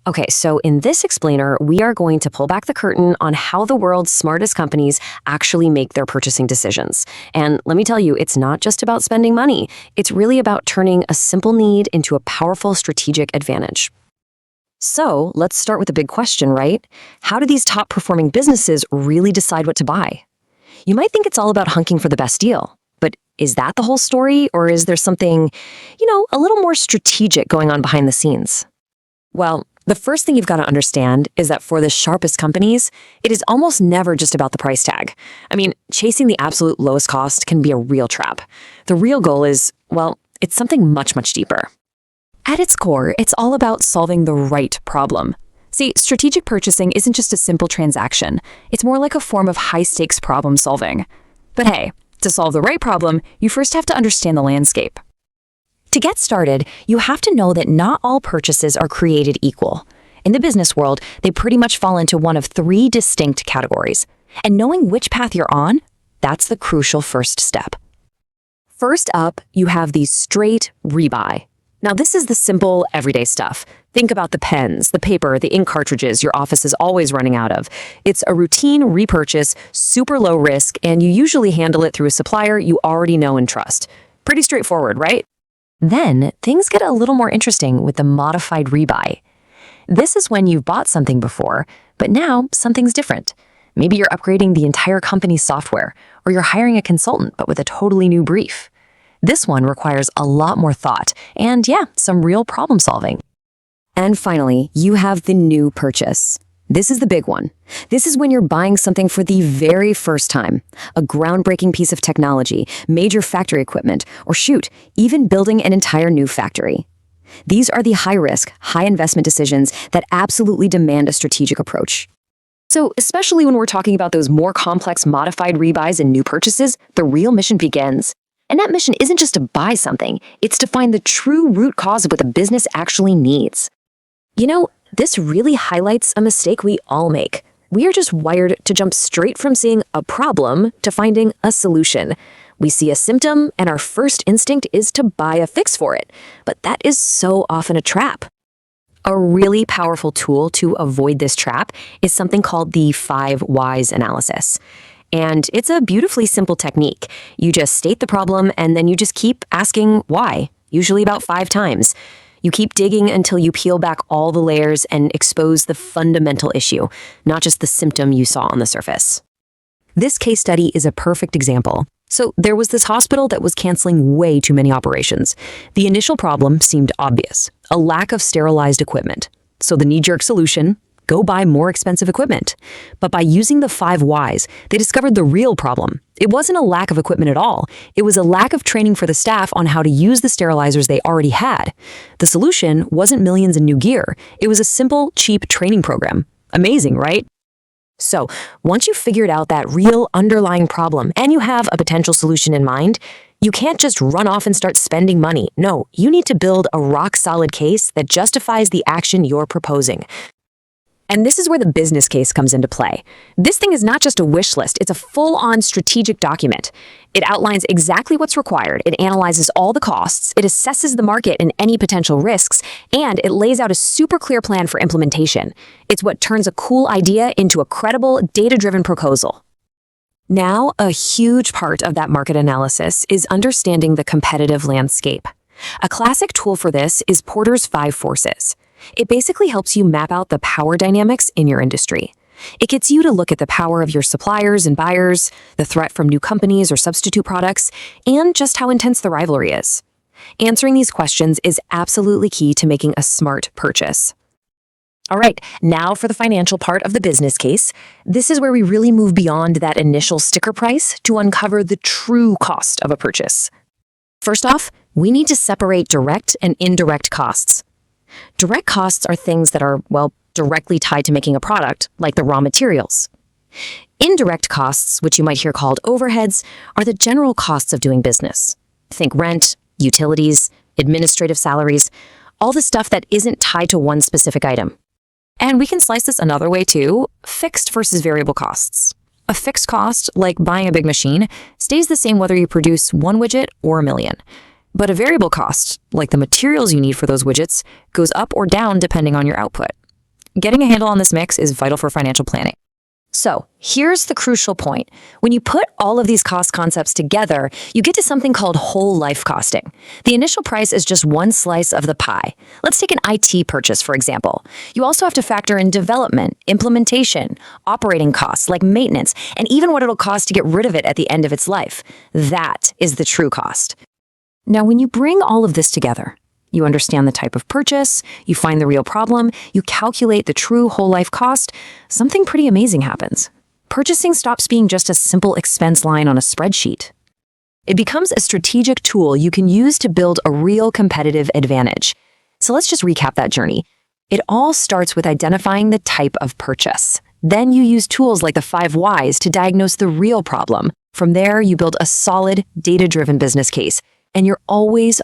Okay, so in this explainer, we are going to pull back the curtain on how the world's smartest companies actually make their purchasing decisions. And let me tell you, it's not just about spending money. It's really about turning a simple need into a powerful strategic advantage. So let's start with the big question, right? How do these top-performing businesses really decide what to buy? You might think it's all about hunking for the best deal, but is that the whole story, or is there something, a little more strategic going on behind the scenes? Well, the first thing you've got to understand is that for the sharpest companies, it is almost never just about the price tag. I mean, chasing the absolute lowest cost can be a real trap. The real goal is, it's something much, much deeper. At its core, it's all about solving the right problem. See, strategic purchasing isn't just a simple transaction. It's more like a form of high-stakes problem solving. But hey, to solve the right problem, you first have to understand the landscape. To get started, you have to know that not all purchases are created equal. In the business world, they pretty much fall into one of three distinct categories. And knowing which path you're on, that's the crucial first step. First up, you have the straight rebuy. Now, this is the simple, everyday stuff. Think about the pens, the paper, the ink cartridges your office is always running out of. It's a routine repurchase, super low risk, and you usually handle it through a supplier you already know and trust. Pretty straightforward, right? Then, things get a little more interesting with the modified rebuy. This is when you've bought something before, but now something's different. Maybe you're upgrading the entire company's software, or you're hiring a consultant but with a totally new brief. This one requires a lot more thought and, some real problem solving. And finally, you have the new purchase. This is the big one. This is when you're buying something for the very first time. A groundbreaking piece of technology, major factory equipment, or even building an entire new factory. These are the high-risk, high-investment decisions that absolutely demand a strategic approach. So, especially when we're talking about those more complex modified rebuys and new purchases, the real mission begins. And that mission isn't just to buy something, it's to find the true root cause of what the business actually needs. This really highlights a mistake we all make. We are just wired to jump straight from seeing a problem to finding a solution. We see a symptom, and our first instinct is to buy a fix for it. But that is so often a trap. A really powerful tool to avoid this trap is something called the 5 whys analysis. And it's a beautifully simple technique. You just state the problem, and then you just keep asking why, usually about 5 times. You keep digging until you peel back all the layers and expose the fundamental issue, not just the symptom you saw on the surface. This case study is a perfect example. So there was this hospital that was canceling way too many operations. The initial problem seemed obvious, a lack of sterilized equipment. So the knee-jerk solution, go buy more expensive equipment. But by using the 5 whys, they discovered the real problem. It wasn't a lack of equipment at all. It was a lack of training for the staff on how to use the sterilizers they already had. The solution wasn't millions in new gear. It was a simple, cheap training program. Amazing, right? So, once you've figured out that real underlying problem and you have a potential solution in mind, you can't just run off and start spending money. No, you need to build a rock-solid case that justifies the action you're proposing. And this is where the business case comes into play. This thing is not just a wish list, it's a full-on strategic document. It outlines exactly what's required, it analyzes all the costs, it assesses the market and any potential risks, and it lays out a super clear plan for implementation. It's what turns a cool idea into a credible, data-driven proposal. Now, a huge part of that market analysis is understanding the competitive landscape. A classic tool for this is Porter's 5 forces. It basically helps you map out the power dynamics in your industry. It gets you to look at the power of your suppliers and buyers, the threat from new companies or substitute products, and just how intense the rivalry is. Answering these questions is absolutely key to making a smart purchase. All right, now for the financial part of the business case. This is where we really move beyond that initial sticker price to uncover the true cost of a purchase. First off, we need to separate direct and indirect costs. Direct costs are things that are, directly tied to making a product, like the raw materials. Indirect costs, which you might hear called overheads, are the general costs of doing business. Think rent, utilities, administrative salaries, all the stuff that isn't tied to one specific item. And we can slice this another way too, fixed versus variable costs. A fixed cost, like buying a big machine, stays the same whether you produce 1 widget or 1,000,000. But a variable cost, like the materials you need for those widgets, goes up or down depending on your output. Getting a handle on this mix is vital for financial planning. So here's the crucial point. When you put all of these cost concepts together, you get to something called whole life costing. The initial price is just one slice of the pie. Let's take an IT purchase, for example. You also have to factor in development, implementation, operating costs like maintenance, and even what it'll cost to get rid of it at the end of its life. That is the true cost. Now, when you bring all of this together, you understand the type of purchase, you find the real problem, you calculate the true whole life cost, something pretty amazing happens. Purchasing stops being just a simple expense line on a spreadsheet. It becomes a strategic tool you can use to build a real competitive advantage. So let's just recap that journey. It all starts with identifying the type of purchase. Then you use tools like the 5 whys to diagnose the real problem. From there, you build a solid, data-driven business case. And you're always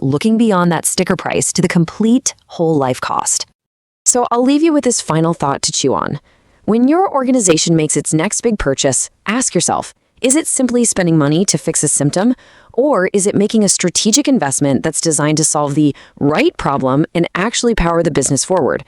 looking beyond that sticker price to the complete whole life cost. So I'll leave you with this final thought to chew on. When your organization makes its next big purchase, ask yourself, is it simply spending money to fix a symptom? Or is it making a strategic investment that's designed to solve the right problem and actually power the business forward?